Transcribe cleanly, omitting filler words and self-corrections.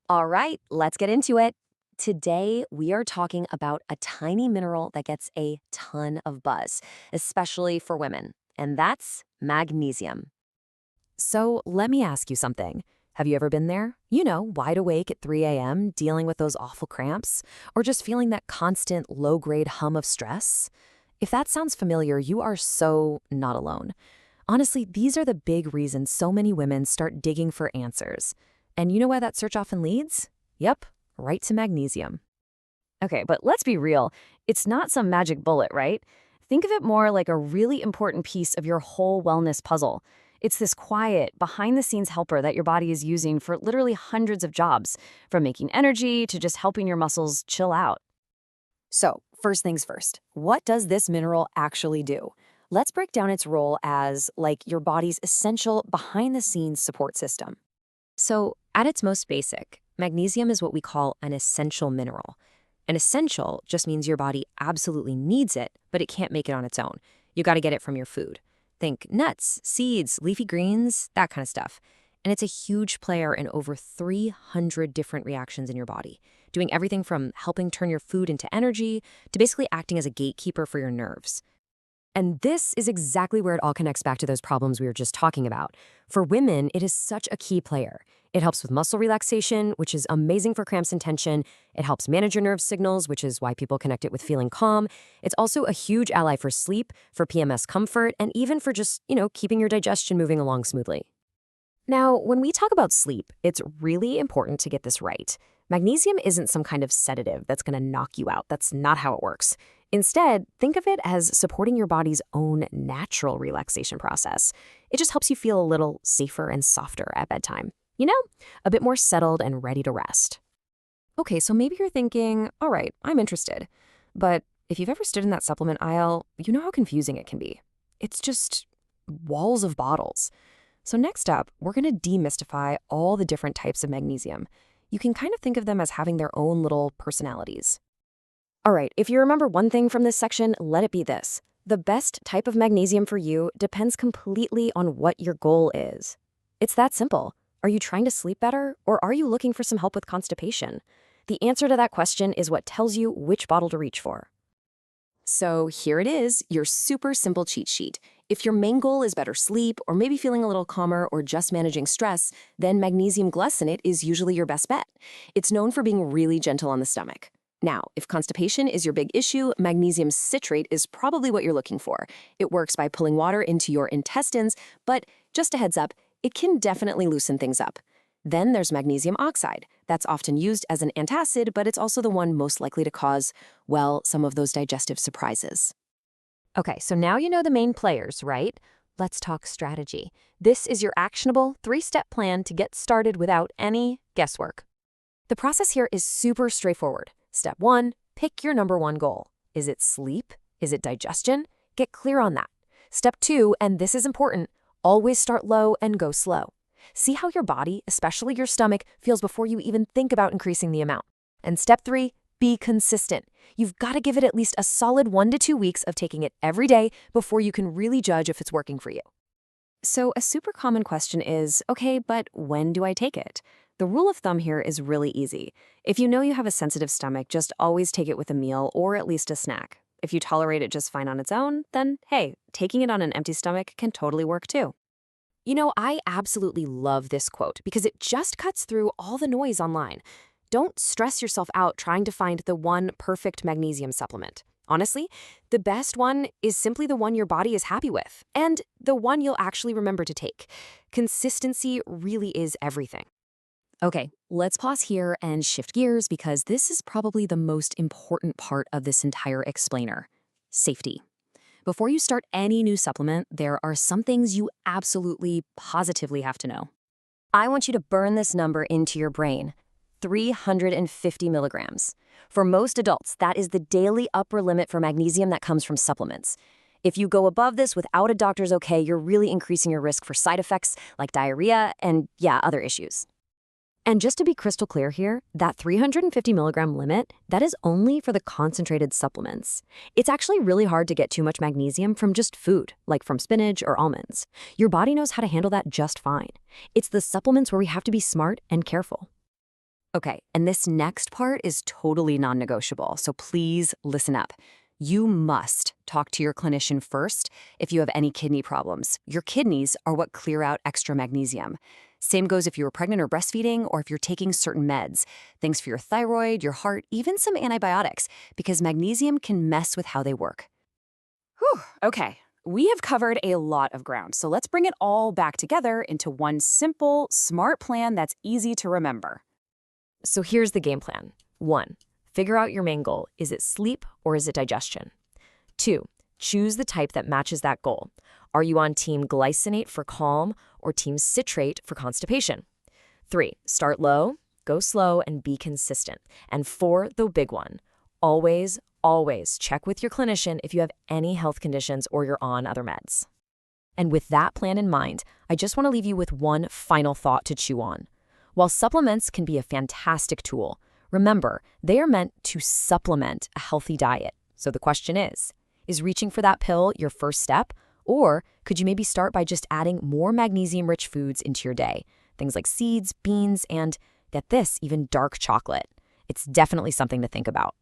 All right, let's get into it. Today, we are talking about a tiny mineral that gets a ton of buzz, especially for women, and that's magnesium. So, let me ask you something. Have you ever been there? Wide awake at 3 a.m., dealing with those awful cramps, or just feeling that constant low grade hum of stress? If that sounds familiar, you are so not alone. Honestly, these are the big reasons so many women start digging for answers. And you know where that search often leads? Yep, right to magnesium. Okay, but let's be real. It's not some magic bullet, right? Think of it more like a really important piece of your whole wellness puzzle. It's this quiet, behind the scenes helper that your body is using for literally hundreds of jobs, from making energy to just helping your muscles chill out. So, first things first, what does this mineral actually do? Let's break down its role as, like, your body's essential behind the scenes support system. So, at its most basic, magnesium is what we call an essential mineral. An essential just means your body absolutely needs it, but it can't make it on its own. You got to get it from your food. Think nuts, seeds, leafy greens, that kind of stuff. And it's a huge player in over 300 different reactions in your body, doing everything from helping turn your food into energy to basically acting as a gatekeeper for your nerves. And this is exactly where it all connects back to those problems we were just talking about. For women, it is such a key player. It helps with muscle relaxation, which is amazing for cramps and tension. It helps manage your nerve signals, which is why people connect it with feeling calm. It's also a huge ally for sleep, for PMS comfort, and even for just, keeping your digestion moving along smoothly. Now, when we talk about sleep, it's really important to get this right. Magnesium isn't some kind of sedative that's going to knock you out. That's not how it works. Instead, think of it as supporting your body's own natural relaxation process. It just helps you feel a little safer and softer at bedtime. A bit more settled and ready to rest. Okay, so maybe you're thinking, all right, I'm interested. But if you've ever stood in that supplement aisle, you know how confusing it can be. It's just walls of bottles. So next up, we're going to demystify all the different types of magnesium. You can kind of think of them as having their own little personalities. All right, if you remember one thing from this section, let it be this. The best type of magnesium for you depends completely on what your goal is. It's that simple. Are you trying to sleep better, or are you looking for some help with constipation? The answer to that question is what tells you which bottle to reach for. So here it is, your super simple cheat sheet. If your main goal is better sleep, or maybe feeling a little calmer, or just managing stress, then magnesium glycinate is usually your best bet. It's known for being really gentle on the stomach. Now, if constipation is your big issue, magnesium citrate is probably what you're looking for. It works by pulling water into your intestines, but just a heads up, it can definitely loosen things up. Then there's magnesium oxide. That's often used as an antacid, but it's also the one most likely to cause, well, some of those digestive surprises. Okay, so now you know the main players, right? Let's talk strategy. This is your actionable 3-step plan to get started without any guesswork. The process here is super straightforward. Step 1, pick your number 1 goal. Is it sleep? Is it digestion? Get clear on that. Step 2, and this is important, always start low and go slow. See how your body, especially your stomach, feels before you even think about increasing the amount. And step 3, be consistent. You've got to give it at least a solid 1 to 2 weeks of taking it every day before you can really judge if it's working for you. So a super common question is, okay, but when do I take it? The rule of thumb here is really easy. If you know you have a sensitive stomach, just always take it with a meal or at least a snack. If you tolerate it just fine on its own, then hey, taking it on an empty stomach can totally work too. I absolutely love this quote because it just cuts through all the noise online. Don't stress yourself out trying to find the one perfect magnesium supplement. Honestly, the best one is simply the one your body is happy with, and the one you'll actually remember to take. Consistency really is everything. Okay, let's pause here and shift gears because this is probably the most important part of this entire explainer: safety. Before you start any new supplement, there are some things you absolutely, positively have to know. I want you to burn this number into your brain: 350 milligrams. For most adults, that is the daily upper limit for magnesium that comes from supplements. If you go above this without a doctor's okay, you're really increasing your risk for side effects like diarrhea and, other issues. And just to be crystal clear here, that 350 milligram limit, that is only for the concentrated supplements. It's actually really hard to get too much magnesium from just food, like from spinach or almonds. Your body knows how to handle that just fine. It's the supplements where we have to be smart and careful. Okay, and this next part is totally non-negotiable, so please listen up. You must talk to your clinician first if you have any kidney problems. Your kidneys are what clear out extra magnesium. Same goes if you were pregnant or breastfeeding, or if you're taking certain meds, things for your thyroid, your heart, even some antibiotics, because magnesium can mess with how they work. Whew, okay. We have covered a lot of ground, so let's bring it all back together into one simple, smart plan that's easy to remember. So here's the game plan. 1. Figure out your main goal. Is it sleep or is it digestion? 2. Choose the type that matches that goal. Are you on team glycinate for calm or team citrate for constipation? 3. Start low, go slow, and be consistent. And 4, the big one. Always, always check with your clinician if you have any health conditions or you're on other meds. And with that plan in mind, I just want to leave you with one final thought to chew on. While supplements can be a fantastic tool, remember, they are meant to supplement a healthy diet. So the question is reaching for that pill your first step? Or could you maybe start by just adding more magnesium-rich foods into your day? Things like seeds, beans, and, get this, even dark chocolate. It's definitely something to think about.